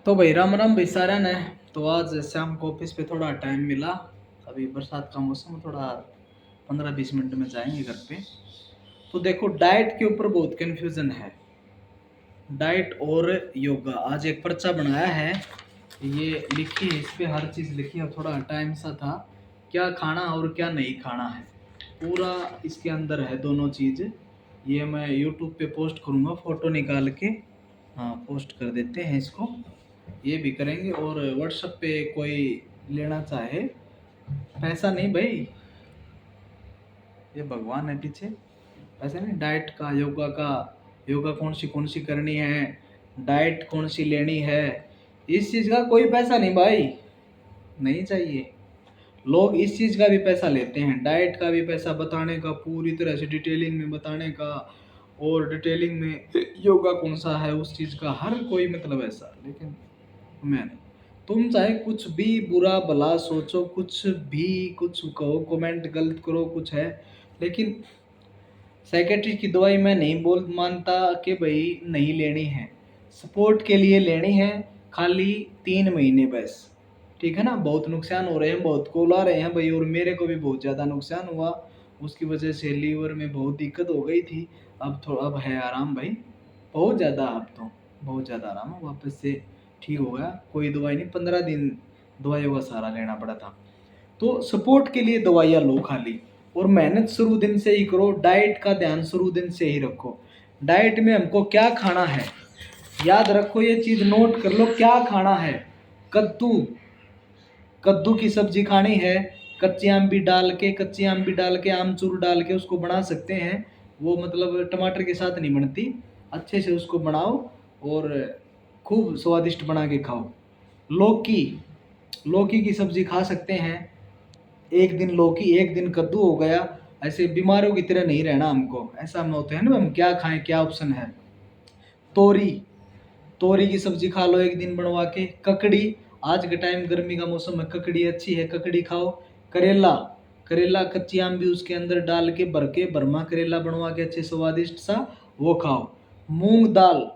तो भाई राम भाई सारा ने। तो आज शाम को ऑफिस पे थोड़ा टाइम मिला। अभी बरसात का मौसम, थोड़ा 15-20 मिनट में जाएंगे घर पे। तो देखो, डाइट के ऊपर बहुत कंफ्यूजन है। डाइट और योगा, आज एक पर्चा बनाया है, ये लिखी है, इस पे हर चीज़ लिखी है। थोड़ा टाइम सा था, क्या खाना और क्या नहीं खाना है, पूरा इसके अंदर है दोनों चीज़। ये मैं यूट्यूब पे पोस्ट करूँगा फ़ोटो निकाल के। हाँ, पोस्ट कर देते हैं इसको, ये भी करेंगे। और व्हाट्सएप पे कोई लेना चाहे, पैसा नहीं भाई, ये भगवान है पीछे, पैसा नहीं। डाइट का, योगा का, योगा कौन सी करनी है, डाइट कौन सी लेनी है, इस चीज़ का कोई पैसा नहीं भाई, नहीं चाहिए। लोग इस चीज़ का भी पैसा लेते हैं, डाइट का भी पैसा बताने का, पूरी तरह से डिटेलिंग में बताने का, और डिटेलिंग में योगा कौन सा है उस चीज़ का, हर कोई मतलब ऐसा। लेकिन मैं नहीं। तुम चाहे कुछ भी बुरा भला सोचो, कुछ भी कुछ कहो, कमेंट गलत करो, कुछ है, लेकिन साइकेट्री की दवाई मैं नहीं बोल मानता कि भाई नहीं लेनी है। सपोर्ट के लिए लेनी है, खाली 3 महीने बस, ठीक है ना। बहुत नुकसान हो रहे हैं, बहुत कॉल आ रहे हैं भाई, और मेरे को भी बहुत ज़्यादा नुकसान हुआ, उसकी वजह से लीवर में बहुत दिक्कत हो गई थी। अब है आराम भाई, बहुत ज़्यादा, अब तो बहुत ज़्यादा आराम है, वापस से ठीक हो गया। कोई दवाई नहीं, 15 दिन दवाइयों का सहारा लेना पड़ा था। तो सपोर्ट के लिए दवाइयाँ लो खाली, और मेहनत शुरू दिन से ही करो, डाइट का ध्यान शुरू दिन से ही रखो। डाइट में हमको क्या खाना है, याद रखो, ये चीज़ नोट कर लो, क्या खाना है। कद्दू, कद्दू की सब्जी खानी है, कच्ची आम भी डाल के, कच्ची आम भी डाल के, आमचूर डाल के उसको बना सकते हैं। वो मतलब टमाटर के साथ नहीं बनती, अच्छे से उसको बनाओ और खूब स्वादिष्ट बना के खाओ। लौकी, लौकी की सब्जी खा सकते हैं, एक दिन लौकी एक दिन कद्दू हो गया। ऐसे बीमारियों की तरह नहीं रहना हमको, ऐसा हम होते हैं ना, हम क्या खाएं, क्या ऑप्शन है। तोरी, तोरी की सब्जी खा लो एक दिन बनवा के। ककड़ी, आज के टाइम गर्मी का मौसम है, ककड़ी अच्छी है, ककड़ी खाओ। करेला, करेला कच्ची आम भी उसके अंदर डाल के भर के, भरमा करेला बनवा के अच्छे स्वादिष्ट सा, वो खाओ। मूंग दाल,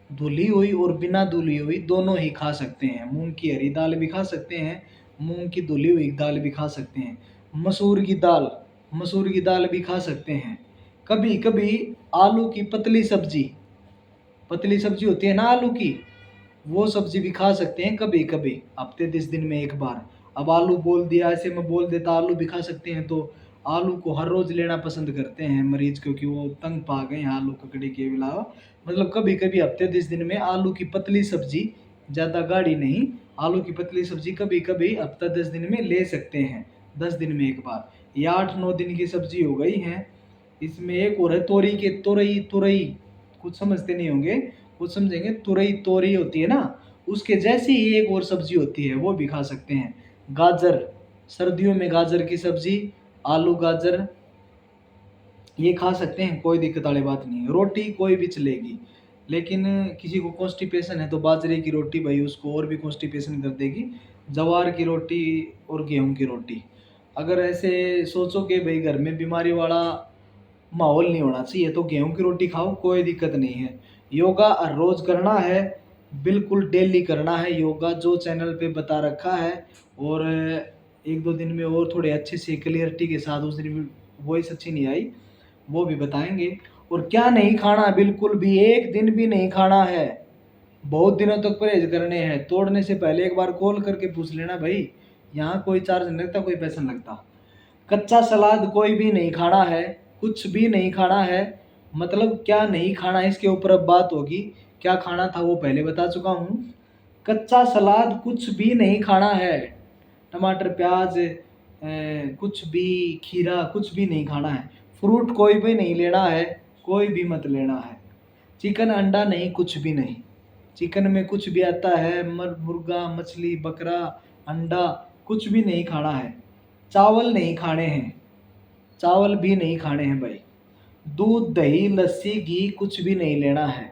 धुली हुई और बिना धुली हुई दोनों ही खा सकते हैं। मूंग की हरी दाल भी खा सकते हैं, मूंग की धुली हुई दाल भी खा सकते हैं। मसूर की दाल, मसूर की दाल भी खा सकते हैं। कभी कभी आलू की पतली सब्जी, पतली सब्जी होती है ना आलू की, वो सब्जी भी खा सकते हैं कभी कभी, हफ्ते 10 दिन में एक बार। अब आलू बोल दिया, ऐसे में बोल देता आलू भी खा सकते हैं, तो आलू को हर रोज लेना पसंद करते हैं मरीज, क्योंकि वो तंग पा गए हैं आलू ककड़ी के अलावा। मतलब कभी कभी हफ्ते 10 दिन में आलू की पतली सब्जी, ज़्यादा गाढ़ी नहीं, आलू की पतली सब्जी कभी कभी हफ्ता 10 दिन में ले सकते हैं, 10 दिन में एक बार। या 8-9 दिन की सब्जी हो गई है। इसमें एक और है तोरी के, तुरई, तुरई कुछ समझते नहीं होंगे, कुछ समझेंगे। तुरई, तोरी होती है ना, उसके जैसी ही एक और सब्जी होती है, वो भी खा सकते हैं। गाजर, सर्दियों में गाजर की सब्जी, आलू गाजर, ये खा सकते हैं, कोई दिक्कत वाली बात नहीं है। रोटी कोई भी चलेगी, लेकिन किसी को कॉन्स्टिपेशन है तो बाजरे की रोटी भाई उसको और भी कॉन्स्टिपेशन कर देगी। जवार की रोटी और गेहूं की रोटी। अगर ऐसे सोचो कि भाई घर में बीमारी वाला माहौल नहीं होना चाहिए, तो गेहूं की रोटी खाओ, कोई दिक्कत नहीं है। योगा हर रोज करना है, बिल्कुल डेली करना है योगा, जो चैनल पे बता रखा है। और 1-2 दिन में और थोड़े अच्छे से क्लियरिटी के साथ, उस दिन वॉइस अच्छी नहीं आई, वो भी बताएंगे। और क्या नहीं खाना, बिल्कुल भी एक दिन भी नहीं खाना है, बहुत दिनों तक परहेज करने हैं। तोड़ने से पहले एक बार कॉल करके पूछ लेना भाई, यहाँ कोई चार्ज नहीं लगता, कोई पैसा नहीं लगता। कच्चा सलाद कोई भी नहीं खाना है, कुछ भी नहीं खाना है। मतलब क्या नहीं खाना है इसके ऊपर अब बात होगी, क्या खाना था वो पहले बता चुका हूँ। कच्चा सलाद कुछ भी नहीं खाना है, टमाटर प्याज कुछ भी, खीरा कुछ भी नहीं खाना है। फ्रूट कोई भी नहीं लेना है, कोई भी मत लेना है। चिकन अंडा नहीं, कुछ भी नहीं। चिकन में कुछ भी आता है, मुर्गा मछली बकरा अंडा, कुछ भी नहीं खाना है। चावल नहीं खाने हैं, चावल भी नहीं खाने हैं भाई। दूध दही लस्सी घी कुछ भी नहीं लेना है,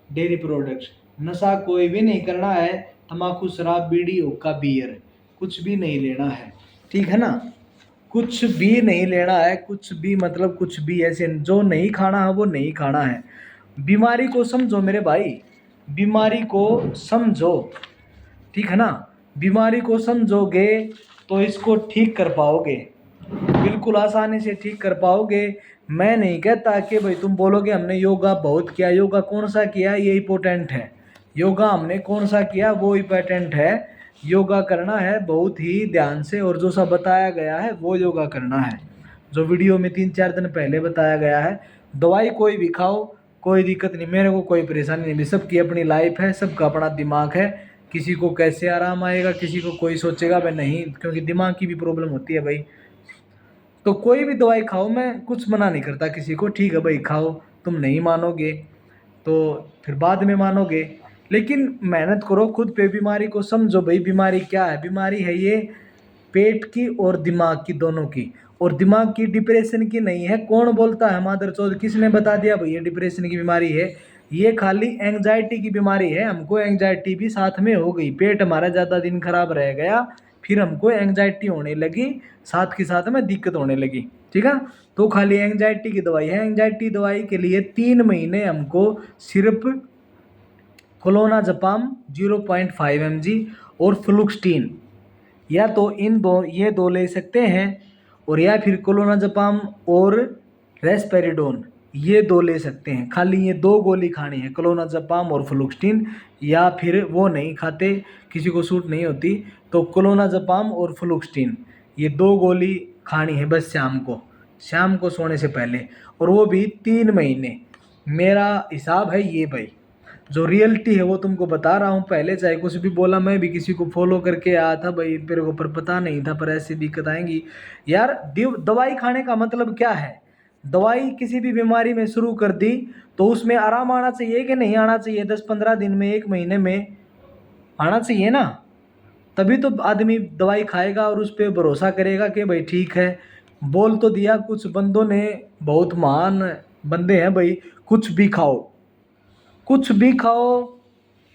डेयरी प्रोडक्ट्स। नशा कोई भी नहीं करना है, तम्बाकू शराब बीड़ी हुक्का बियर कुछ भी नहीं लेना है, ठीक है ना। कुछ भी नहीं लेना है, कुछ भी मतलब कुछ भी, ऐसे जो नहीं खाना है वो नहीं खाना है। बीमारी को समझो मेरे भाई, बीमारी को समझो, ठीक है ना। बीमारी को समझोगे तो इसको ठीक कर पाओगे, बिल्कुल आसानी से ठीक कर पाओगे। मैं नहीं कहता कि भाई तुम बोलोगे हमने योगा बहुत किया, योगा कौन सा किया ये इम्पोर्टेंट है, योगा हमने कौन सा किया वो इम्पोर्टेंट है। योगा करना है बहुत ही ध्यान से, और जो सब बताया गया है वो योगा करना है, जो वीडियो में 3-4 दिन पहले बताया गया है। दवाई कोई भी खाओ, कोई दिक्कत नहीं, मेरे को कोई परेशानी नहीं, सबकी अपनी लाइफ है, सबका अपना दिमाग है, किसी को कैसे आराम आएगा, किसी को कोई सोचेगा भाई नहीं, क्योंकि दिमाग की भी प्रॉब्लम होती है भाई। तो कोई भी दवाई खाओ, मैं कुछ मना नहीं करता किसी को, ठीक है भाई खाओ, तुम नहीं मानोगे तो फिर बाद में मानोगे, लेकिन मेहनत करो खुद पे, बीमारी को समझो भाई बीमारी क्या है। बीमारी है ये पेट की और दिमाग की, दोनों की, और दिमाग की डिप्रेशन की नहीं है। कौन बोलता है मादर चौध, किसने बता दिया भाई ये डिप्रेशन की बीमारी है, ये खाली एंग्जाइटी की बीमारी है। हमको एंग्जाइटी भी साथ में हो गई, पेट हमारा ज़्यादा दिन खराब रह गया, फिर हमको एंग्जाइटी होने लगी, साथ के साथ में दिक्कत होने लगी, ठीक है। तो खाली एंग्जाइटी की दवाई है, एंग्जाइटी दवाई के लिए 3 महीने हमको सिर्फ क्लोनाज़ेपाम 0.5 mg और फ्लुक्सटीन, या तो ये दो ले सकते हैं, और या फिर क्लोनाज़ेपाम और रेस्पेरिडोन ये दो ले सकते हैं। खाली ये 2 गोली खानी है, क्लोनाज़ेपाम और फ्लुक्सटीन, या फिर वो नहीं खाते, किसी को सूट नहीं होती तो क्लोनाज़ेपाम और फ्लुक्सटीन ये 2 गोली खानी है बस शाम को सोने से पहले, और वो भी 3 महीने। मेरा हिसाब है ये भाई, जो रियलिटी है वो तुमको बता रहा हूँ। पहले चाहे कुछ भी बोला, मैं भी किसी को फॉलो करके आया था भाई, मेरे को पर पता नहीं था पर ऐसी दिक्कत आएंगी यार। दवाई खाने का मतलब क्या है, दवाई किसी भी बीमारी में शुरू कर दी तो उसमें आराम आना चाहिए कि नहीं आना चाहिए, 10-15 दिन में, 1 महीने में आना चाहिए ना, तभी तो आदमी दवाई खाएगा और उस पर भरोसा करेगा कि भाई ठीक है। बोल तो दिया कुछ बंदों ने, बहुत महान बंदे हैं भाई, कुछ भी खाओ, कुछ भी खाओ,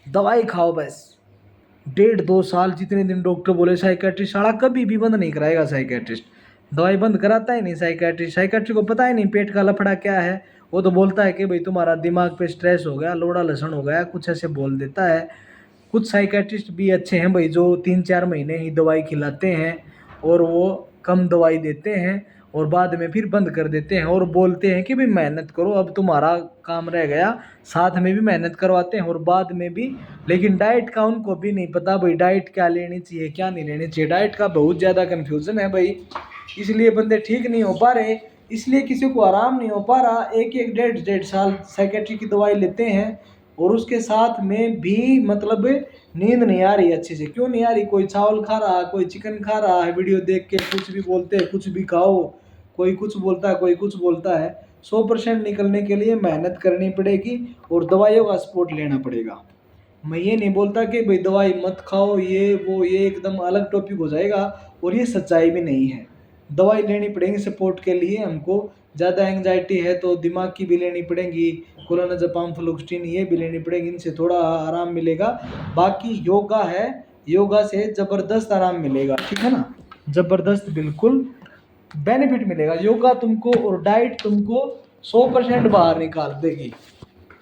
दवाई खाओ बस, 1.5-2 साल जितने दिन डॉक्टर बोले। साइकेट्रिस्ट साला कभी भी बंद नहीं कराएगा, साइकेट्रिस्ट दवाई बंद कराता ही नहीं। साइकेट्रिस्ट को पता ही नहीं पेट का लफड़ा क्या है, वो तो बोलता है कि भाई तुम्हारा दिमाग पे स्ट्रेस हो गया, लोड़ा लसन हो गया, कुछ ऐसे बोल देता है। कुछ साइकेट्रिस्ट भी अच्छे हैं भाई, जो 3-4 महीने ही दवाई खिलाते हैं और वो कम दवाई देते हैं और बाद में फिर बंद कर देते हैं, और बोलते हैं कि भाई मेहनत करो, अब तुम्हारा काम रह गया, साथ में भी मेहनत करवाते हैं और बाद में भी। लेकिन डाइट का उनको भी नहीं पता भाई, डाइट क्या लेनी चाहिए क्या नहीं लेनी चाहिए, डाइट का बहुत ज़्यादा कन्फ्यूज़न है भाई, इसलिए बंदे ठीक नहीं हो पा रहे, इसलिए किसी को आराम नहीं हो पा रहा। 1-1, 1.5-1.5 साल साइकेट्री की दवाई लेते हैं और उसके साथ में भी मतलब नींद नहीं आ रही अच्छे से। क्यों नहीं आ रही, कोई चावल खा रहा है, कोई चिकन खा रहा है, वीडियो देख के कुछ भी बोलते हैं, कुछ भी खाओ, कोई कुछ बोलता है, कोई कुछ बोलता है। 100% निकलने के लिए मेहनत करनी पड़ेगी और दवाइयों का सपोर्ट लेना पड़ेगा। मैं ये नहीं बोलता कि भाई दवाई मत खाओ, ये वो, ये एकदम अलग टॉपिक हो जाएगा, और ये सच्चाई भी नहीं है। दवाई लेनी पड़ेगी सपोर्ट के लिए हमको, ज़्यादा एंग्जाइटी है तो दिमाग की भी लेनी पड़ेगी, क्लोनाज़ेपाम फ्लुक्सटीन ये भी लेनी पड़ेगी, इनसे थोड़ा आराम मिलेगा। बाकी योगा है, योगा से ज़बरदस्त आराम मिलेगा, ठीक है ना, ज़बरदस्त बिल्कुल बेनिफिट मिलेगा योगा तुमको, और डाइट तुमको 100% बाहर निकाल देगी,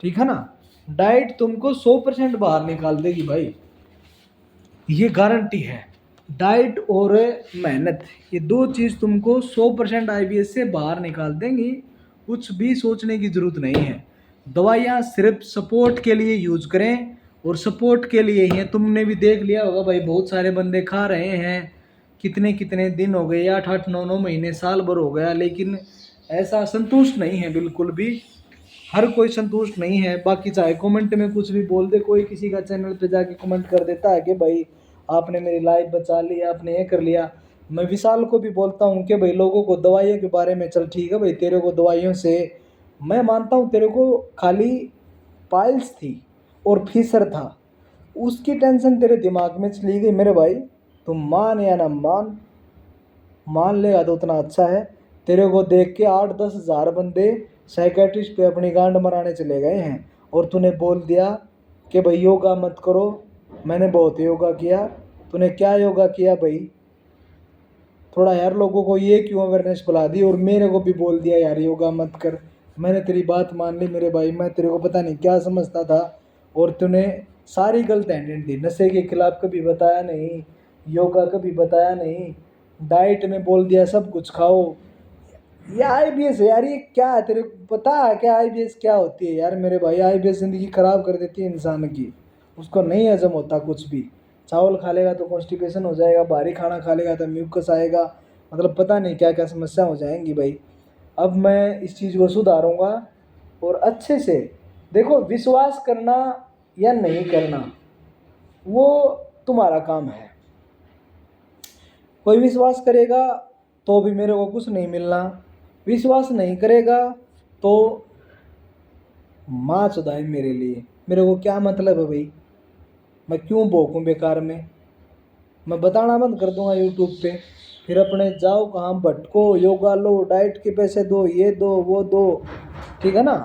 ठीक है ना, डाइट तुमको 100% बाहर निकाल देगी भाई, ये गारंटी है। डाइट और मेहनत ये 2 चीज़ तुमको 100% IBS से बाहर निकाल देंगी, कुछ भी सोचने की ज़रूरत नहीं है। दवाइयाँ सिर्फ सपोर्ट के लिए यूज करें, और सपोर्ट के लिए ही है। तुमने भी देख लिया होगा भाई, बहुत सारे बंदे खा रहे हैं, कितने कितने दिन हो गए, 8-8, 9-9 महीने, साल भर हो गया, लेकिन ऐसा संतुष्ट नहीं है बिल्कुल भी, हर कोई संतुष्ट नहीं है। बाकी चाहे कमेंट में कुछ भी बोल दे, कोई किसी का चैनल पे जाके कमेंट कर देता है कि भाई आपने मेरी लाइफ बचा ली, आपने ये कर लिया। मैं विशाल को भी बोलता हूँ कि भाई लोगों को दवाइयों के बारे में, चल ठीक है भाई तेरे को दवाइयों से, मैं मानता हूँ तेरे को खाली पाइल्स थी और फीसर था, उसकी टेंशन तेरे दिमाग में चली गई मेरे भाई, तुम मान या ना मान लेगा तो उतना अच्छा है। तेरे को देख के 8-10 हज़ार बंदे साइकेट्रिस्ट पे अपनी गांड मराने चले गए हैं, और तूने बोल दिया कि भाई योगा मत करो, मैंने बहुत योगा किया। तूने क्या योगा किया भाई, थोड़ा यार लोगों को ये क्यों अवेयरनेस फैला दी, और मेरे को भी बोल दिया यार योगा मत कर। मैंने तेरी बात मान ली मेरे भाई, मैं तेरे को पता नहीं क्या समझता था, और तूने सारी गलत हैंडेड दी। नशे के खिलाफ कभी बताया नहीं, योगा कभी बताया नहीं, डाइट में बोल दिया सब कुछ खाओ। ये आईबीएस है यार, ये क्या है, तेरे को पता है क्या आईबीएस क्या होती है यार? मेरे भाई आईबीएस जिंदगी खराब कर देती है इंसान की। उसको नहीं हजम होता कुछ भी। चावल खा लेगा तो कॉन्स्टिपेशन हो जाएगा, भारी खाना खा लेगा तो म्यूकस आएगा, मतलब पता नहीं क्या क्या समस्या हो जाएंगी भाई। अब मैं इस चीज़ को सुधारूंगा और अच्छे से। देखो, विश्वास करना या नहीं करना वो तुम्हारा काम है। कोई विश्वास करेगा तो भी मेरे को कुछ नहीं मिलना, विश्वास नहीं करेगा तो माँ चुदाए मेरे लिए। मेरे को क्या मतलब है भाई, मैं क्यों भोंकूं बेकार में? मैं बताना बंद कर दूंगा यूट्यूब पे, फिर अपने जाओ कहाँ भटको, योगा लो, डाइट के पैसे दो, ये दो वो दो, ठीक है ना?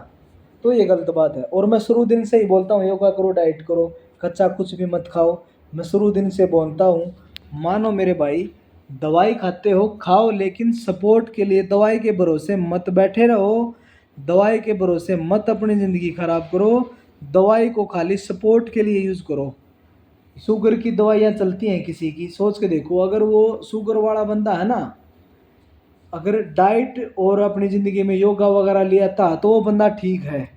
तो ये गलत बात है। और मैं शुरू दिन से ही बोलता हूँ योगा करो, डाइट करो, कच्चा कुछ भी मत खाओ। मैं शुरू दिन से बोलता हूँ। मानो मेरे भाई, दवाई खाते हो खाओ, लेकिन सपोर्ट के लिए दवाई के भरोसे मत बैठे रहो। दवाई के भरोसे मत अपनी ज़िंदगी खराब करो। दवाई को खाली सपोर्ट के लिए यूज़ करो। शुगर की दवाइयाँ चलती हैं किसी की, सोच के देखो, अगर वो शुगर वाला बंदा है ना, अगर डाइट और अपनी ज़िंदगी में योगा वगैरह लिया था तो वो बंदा ठीक है।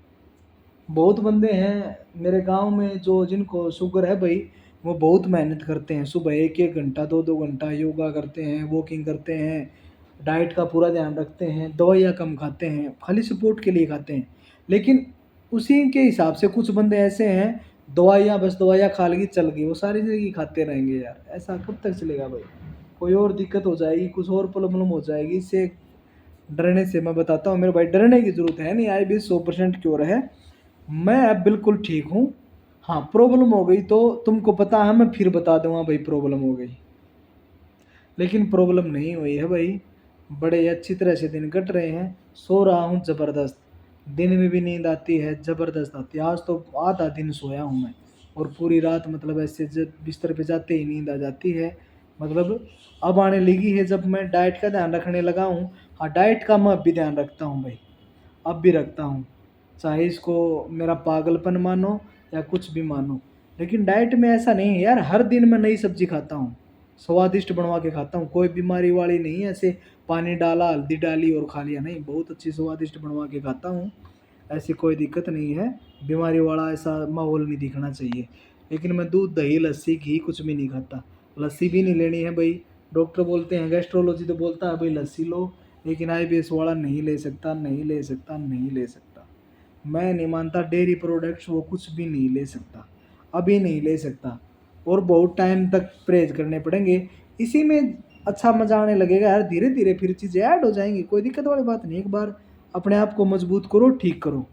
बहुत बंदे हैं मेरे गांव में जो जिनको शुगर है भाई, वो बहुत मेहनत करते हैं, सुबह एक एक घंटा दो दो घंटा योगा करते हैं, वॉकिंग करते हैं, डाइट का पूरा ध्यान रखते हैं, दवाइयाँ कम खाते हैं, खाली सपोर्ट के लिए खाते हैं। लेकिन उसी के हिसाब से कुछ बंदे ऐसे हैं, दवाइयाँ बस दवाइयाँ खा ली चल गई, वो सारी ज़िंदगी खाते रहेंगे यार। ऐसा कब तक चलेगा भाई? कोई और दिक्कत हो जाएगी, कुछ और प्रॉब्लम हो जाएगी। इससे डरने से, मैं बताता हूँ मेरे भाई, डरने की ज़रूरत है नहीं। IBS 100% क्योर है। मैं अब बिल्कुल ठीक हूँ। हाँ, प्रॉब्लम हो गई तो तुमको पता है, मैं फिर बता दूंगा भाई प्रॉब्लम हो गई, लेकिन प्रॉब्लम नहीं हुई है भाई। बड़े अच्छी तरह से दिन कट रहे हैं, सो रहा हूँ ज़बरदस्त। दिन में भी नींद आती है, ज़बरदस्त आती है। आज तो आधा दिन सोया हूँ मैं, और पूरी रात मतलब ऐसे जब बिस्तर पे जाते ही नींद आ जाती है। मतलब अब आने लगी है जब मैं डाइट का ध्यान रखने लगा हूँ। हाँ, डाइट का मैं अब भी ध्यान रखता हूँ भाई, अब भी रखता हूँ। चाहे इसको मेरा पागलपन मानो या कुछ भी मानो, लेकिन डाइट में ऐसा नहीं है यार, हर दिन मैं नई सब्जी खाता हूँ, स्वादिष्ट बनवा के खाता हूँ। कोई बीमारी वाली नहीं है ऐसे पानी डाला हल्दी डाली और खा लिया, नहीं, बहुत अच्छी स्वादिष्ट बनवा के खाता हूँ। ऐसी कोई दिक्कत नहीं है, बीमारी वाला ऐसा माहौल नहीं दिखना चाहिए। लेकिन मैं दूध दही लस्सी घी कुछ भी नहीं खाता। लस्सी भी नहीं लेनी है भाई। डॉक्टर बोलते हैं, गैस्ट्रोलॉजी तो बोलता है भाई लस्सी लो, लेकिन IBS वाला नहीं ले सकता, नहीं ले सकता, नहीं ले सकता। मैं नहीं मानता, डेयरी प्रोडक्ट्स वो कुछ भी नहीं ले सकता, अभी नहीं ले सकता, और बहुत टाइम तक परहेज करने पड़ेंगे। इसी में अच्छा मजा आने लगेगा यार, धीरे धीरे फिर चीज़ें ऐड हो जाएंगी, कोई दिक्कत वाली बात नहीं। एक बार अपने आप को मजबूत करो, ठीक करो,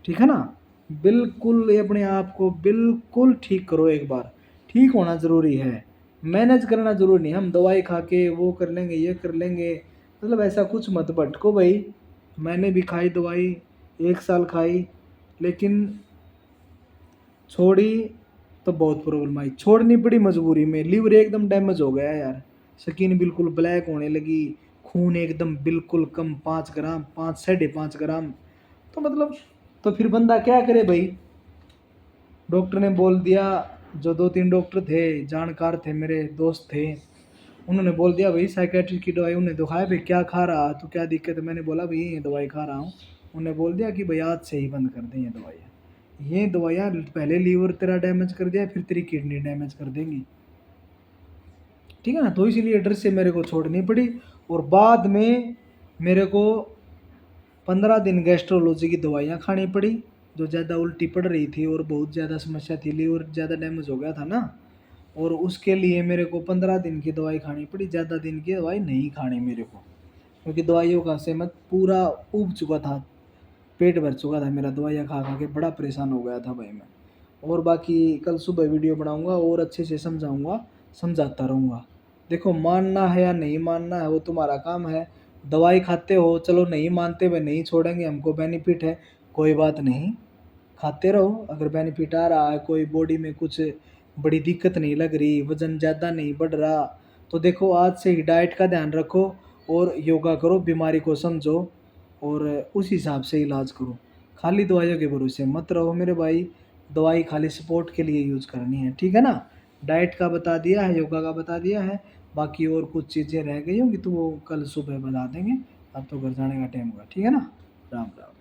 ठीक है ना? बिल्कुल ये अपने आप को बिल्कुल ठीक करो एक बार। ठीक होना ज़रूरी है, मैनेज करना ज़रूरी नहीं। हम दवाई खा के वो कर लेंगे ये कर लेंगे, मतलब ऐसा कुछ मत भटको भाई। मैंने भी खाई दवाई, 1 साल खाई, लेकिन छोड़ी तो बहुत प्रॉब्लम आई, छोड़नी पड़ी मजबूरी में। लीवर एकदम डैमेज हो गया यार, स्किन बिल्कुल ब्लैक होने लगी, खून एकदम बिल्कुल कम, 5 ग्राम, 5 साढ़े 5 ग्राम। तो मतलब, तो फिर बंदा क्या करे भाई? डॉक्टर ने बोल दिया, जो 2-3 डॉक्टर थे जानकार थे, मेरे दोस्त थे, उन्होंने बोल दिया भाई साइकेट्रिक की दवाई। उन्हें दिखाया भाई क्या खा रहा तो क्या दिक्कत है? मैंने बोला भाई ये दवाई खा रहा हूँ। उन्हें बोल दिया कि भाई आज से ही बंद कर दें ये दवाइयाँ। ये दवाइयाँ पहले लीवर तेरा डैमेज कर दिया, फिर तेरी किडनी डैमेज कर देंगी, ठीक है ना? तो इसीलिए डर से मेरे को छोड़नी पड़ी। और बाद में मेरे को 15 दिन गैस्ट्रोलॉजी की दवाइयाँ खानी पड़ी, जो ज़्यादा उल्टी पड़ रही थी और बहुत ज़्यादा समस्या थी, लीवर ज़्यादा डैमेज हो गया था ना। और उसके लिए मेरे को 15 दिन की दवाई खानी पड़ी, ज़्यादा दिन की दवाई नहीं खानी मेरे को, क्योंकि दवाइयों का सेहत पूरा ऊब चुका था, पेट भर चुका था मेरा, दवाइयाँ खा खा के बड़ा परेशान हो गया था भाई मैं। और बाकी कल सुबह वीडियो बनाऊंगा और अच्छे से समझाऊंगा, समझाता रहूँगा। देखो, मानना है या नहीं मानना है वो तुम्हारा काम है। दवाई खाते हो, चलो नहीं मानते हुए नहीं छोड़ेंगे, हमको बेनिफिट है, कोई बात नहीं, खाते रहो। अगर बेनिफिट आ रहा है, कोई बॉडी में कुछ बड़ी दिक्कत नहीं लग रही, वज़न ज़्यादा नहीं बढ़ रहा, तो देखो आज से ही डाइट का ध्यान रखो और योगा करो, बीमारी को समझो और उस हिसाब से इलाज करो। खाली दवाइयों के भरोसे मत रहो मेरे भाई। दवाई खाली सपोर्ट के लिए यूज़ करनी है, ठीक है ना। डाइट का बता दिया है, योगा का बता दिया है, बाकी और कुछ चीज़ें रह गई होंगी तो वो कल सुबह बता देंगे। अब तो घर जाने का टाइम हुआ, ठीक है ना। राम राम।